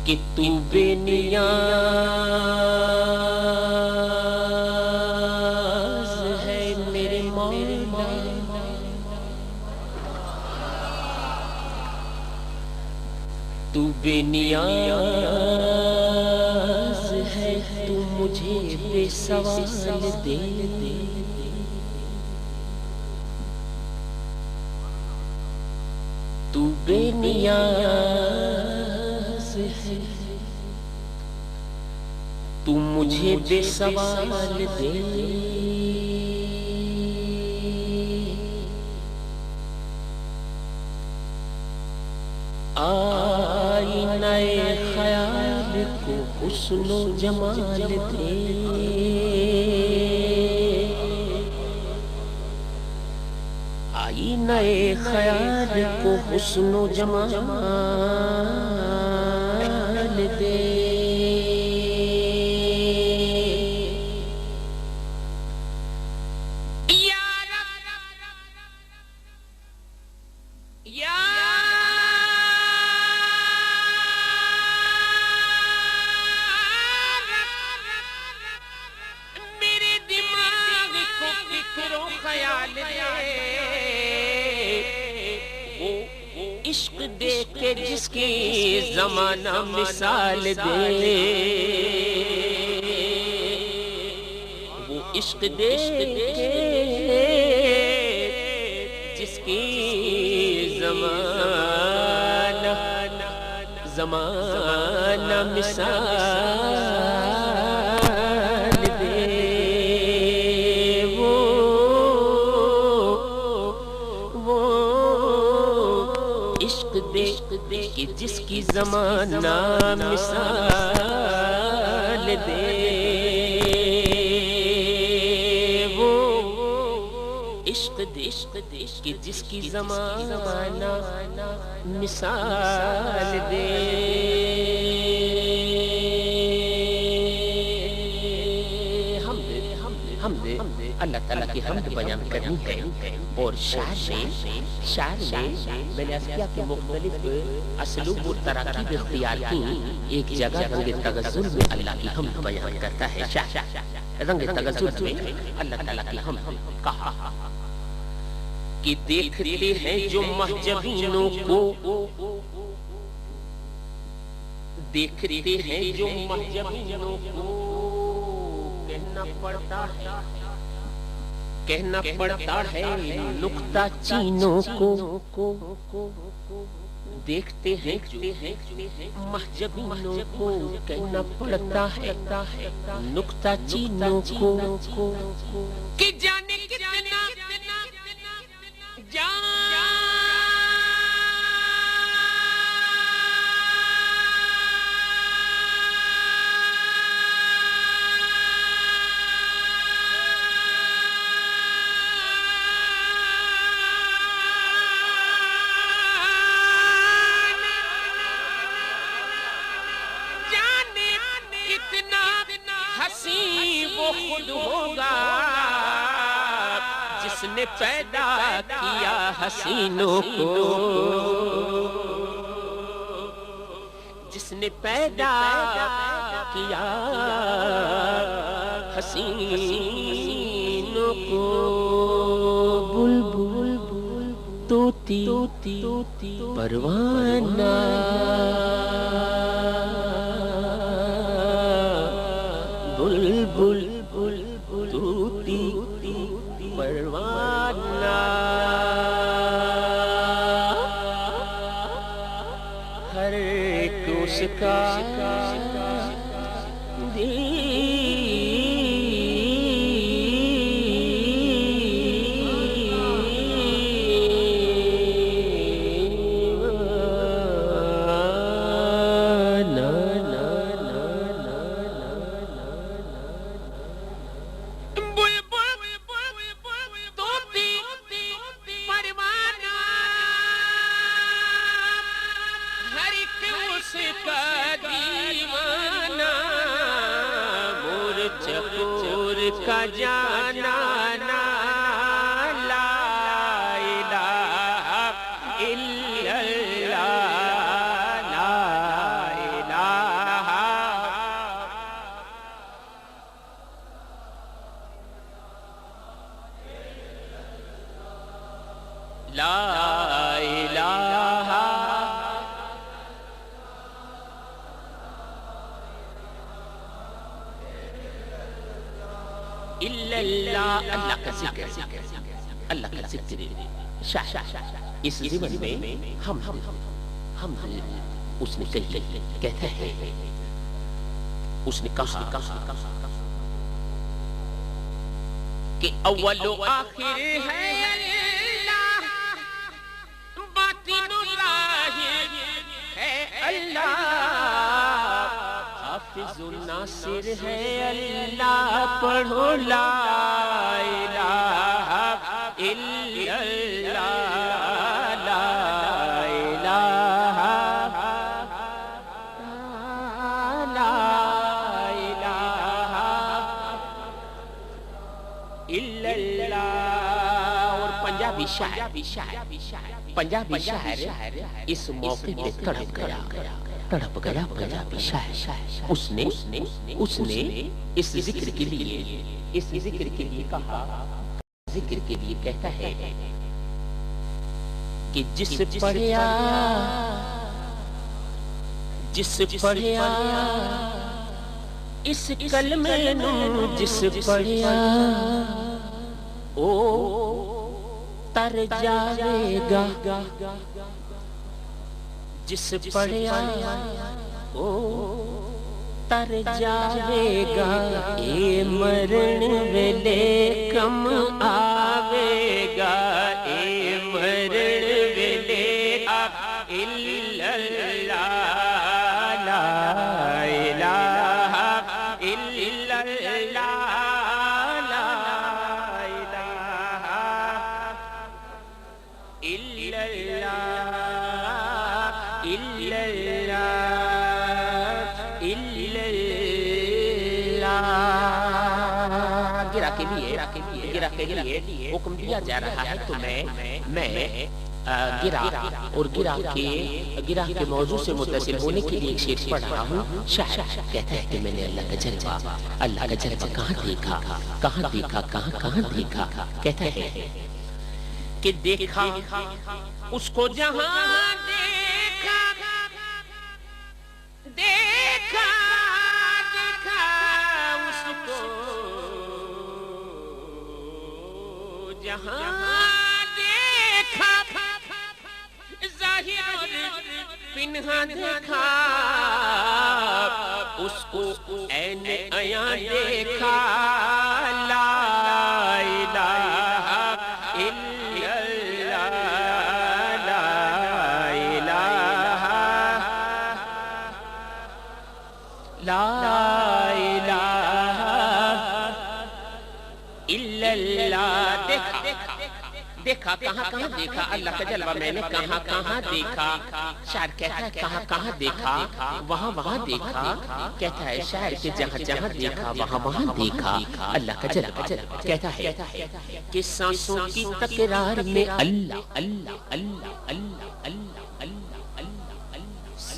کہ تو بے نیاز ہے میرے مولا، تو بے نیاز ہے، تو مجھے بے سوال دے دے، تو بے نیاز ہے، تو مجھے بے سوال دے، آئینہ خیال کو حسن و جمال دے، آئینہ خیال کو حسن و جمال دے، عشق دے کے جس کی زمانہ مثال دے، وہ عشق دے کے جس کی زمانہ مثال دے، وہ عشق دے کہ جس کی زمانہ مثال دے، وہ عشق دے کہ جس کی زمانہ مثال دے، حمد اللہ تعالیٰ کی حمد بیان کرنی ہے، اور شاعر نے میں نے عرض کیا کہ مختلف اسلوب اور تراکیب اختیار کی، ایک جگہ رنگ تغزل میں اللہ کی حمد بیان کرتا ہے، رنگ تغزل میں اللہ تعالیٰ کی حمد کہا کہ دیکھتے ہیں جو محجبینوں کو، دیکھتے ہیں جو محجبینوں کو، کہنا پڑتا ہے نکتہ چینوں کو، دیکھتے ہیں جو محجبینوں کو، کہنا پڑتا ہے نکتہ چینوں کو، کہ جانے کتنا خود ہوگا جس نے پیدا کیا حسینوں کو، جس نے پیدا کیا حسینوں کو، بلبل طوطی پروانہ، بلبل طوطی پروانہ، ہر ایک اس کا چکور کا جانا لا الہ الا اللہ، لا الہ لا الہ الا اللہ. اللہ کا ذکر، اللہ کا ذکر. اس زمن میں ہم اس نے کہی، کہتا ہے، اس نے کہا کہ اول و آخر ہے اللہ، باطن ظاہر ہے اللہ، حافظ ناصر ہے اللہ. پڑھو لا الہ الا اللہ، لا الہ الا اللہ. اور پنجابی شاعر اس موقع پہ تڑپ گیا. پنجابی شاعر اس نے اس ذکر کے لیے کہا، ذکر کے لیے کہتا ہے کہ جس پڑھیا اس کلمے نو، جس پڑھیا او تر جاوے گا، جس پڑھیا او تر جاوے گا. اے مرن ویلے کم آوے گا، اے مرن ویلے الا اللہ، لا الہ الا اللہ، لا الہ الا اللہ، الا اللہ، الا اللہ. گرا کے لیے حکم دیا جا رہا ہے. تو میں گرا کے موضوع سے متصل ہونے کے لیے ایک شعر پڑھ رہا ہوں. شاعر کہتا ہے کہ میں نے اللہ کا جلوہ کہاں دیکھا. کہتا ہے کہ دیکھا اس کو جہاں دیکھا اس کو جہاں دیکھا، ظاہر اور پنہاں دیکھا، اس کو عین عیاں دیکھا. لا الہ الا اللہ، لا الہ، لا الہ الا اللہ. دیکھا کہاں دیکھا اللہ کا جلوہ میں نے کہاں دیکھا. شاعر کہتا ہے کہاں دیکھا، وہاں دیکھا. کہتا ہے شاعر کہ جہاں دیکھا وہاں دیکھا اللہ کا جلوہ. کہتا ہے کہ سانسوں کی تکرار میں اللہ اللہ اللہ اللہ اللہ اللہ اللہ،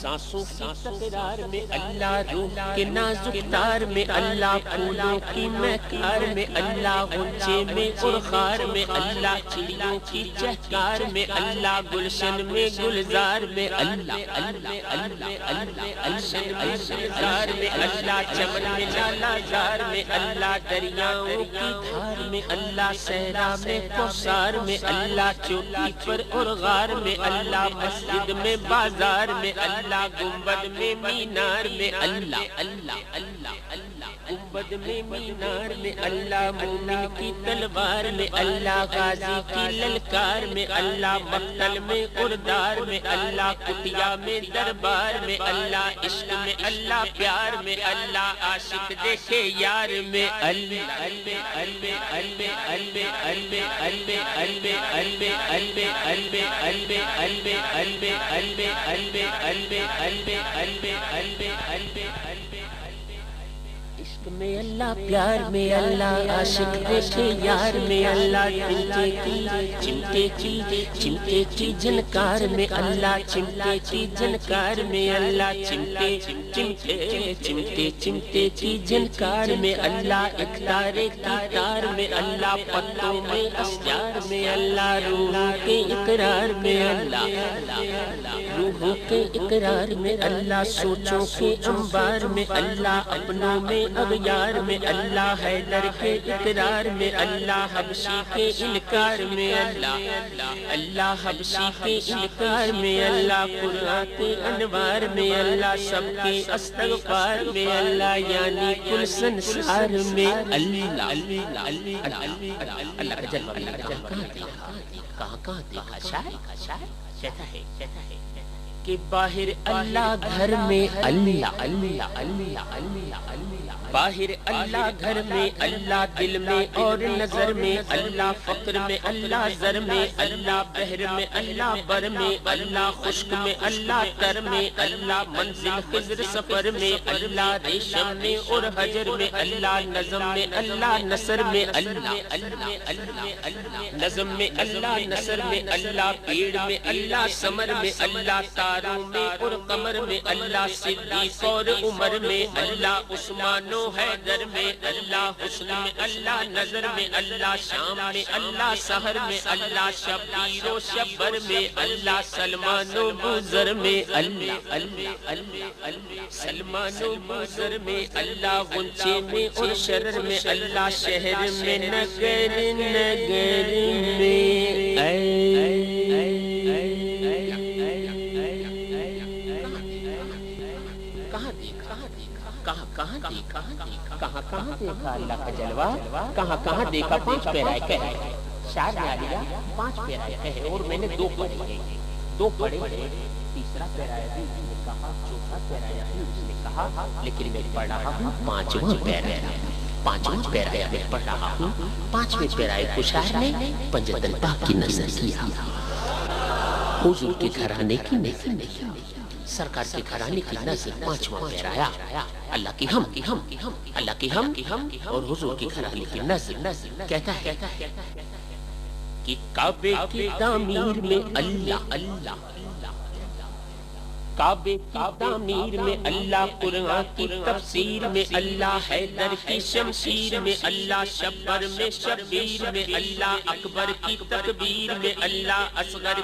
سانسوں کی تکرار میں اللہ، روح کے نازک تار میں اللہ، پھولوں کی مہکار میں اللہ، غنچے میں غرخار میں اللہ، چڑیوں کی چہکار میں اللہ، گلشن میں گلزار میں اللہ اللہ اللہ اللہ، گلشن میں گلزار میں اللہ، چمن میں لالا زار میں اللہ، دریاؤں کی دھار میں اللہ، صحرا میں کوثر میں اللہ، چوٹی پر اور غار میں اللہ، مسجد میں بازار میں اللہ، گنبد میں مینار میں اللہ اللہ اللہ اللہ، گنبد میں مینار میں اللہ، مومن کی تلوار میں اللہ، غازی کی للکار میں اللہ، مقتل میں اردار میں اللہ، کٹیا میں دربار میں اللہ، عشق میں اللہ، پیار میں اللہ، عاشق دیکھے یار میں اللہ اللہ اللہ اللہ اللہ اللہ اللہ اللہ اللہ اللہ اللہ اللہ اللہ اللہ اللہ عشق میں اللہ پیار میں اللہ عاشق دیکھے یار میں اللہ چمٹے کی جھنکار میں اللہ چمٹے کی جھنکار میں اللہ چمٹے کی جھنکار میں اللہ ایک تارے کی تار میں اللہ پتوں میں اشجار میں اللہ روح کے اقرار میں اللہ روحوں کے اقرار میں اللہ سوچوں کے انبار میں اللہ اپنوں میں اغیار میں اللہ حیدر کے اقرار میں اللہ حبشی کے انکار میں اللہ حبشی کے انکار میں اللہ قرآن کے انوار میں اللہ سب کے استغفار میں اللہ یعنی کل سنسار میں اللہ کا جلوہ کہاں دیکھا شاید کہتا ہے کہ باہر اللہ گھر میں باہر اللہ گھر میں اللہ دل میں اور نظر میں اللہ فقر میں اللہ زر میں اللہ بحر میں اللہ بر میں اللہ خشک میں اللہ تر میں اللہ منزل خضر سفر میں اللہ ریشم میں اور حجر میں اللہ نظم میں اللہ نثر میں نظم میں اللہ نثر میں اللہ پیڑ میں اللہ ثمر میں اللہ تاروں میں اور قمر میں اللہ صدیق اور عمر میں اللہ عثمان و حیدر میں اللہ حسن میں اللہ نظر میں اللہ شام میں اللہ سحر میں اللہ شبیر و شبر میں اللہ سلمان و بوزر میں اللہ سلمان و بوزر میں اللہ غنچے میں اور شرر میں اللہ شہر میں نگر میں کہاں دیکھا اللہ کا جلوہ کہاں دیکھا پانچ پیرائے کہے شاعر نے آلیا پانچ پیرائے کہے اور میں نے دو پڑھے تیسرا پیرائے بھی اس نے کہا چوتھا پیرائے بھی اس نے کہا لیکن میں پڑھ رہا ہوں پانچواں پیرائے میں پڑھ رہا ہوں پانچویں پیرائے کو شاعر نے پنجتن پاک کی نظر کیا حضور کے گھرانے کی نہیں سرکار کے گھرانے کی نظر پانچواں پیرایا اللہ کی ہم اور حضور کے گھرانے کی نظر کہتا ہے کہ کعبے کی تعمیر میں اللہ کعبے کی تعمیر میں اللہ قرآن کی تفسیر میں اللہ حیدر کی شمشیر میں اللہ شبر میں شبیر میں اللہ اکبر کی تکبیر میں اللہ اصغر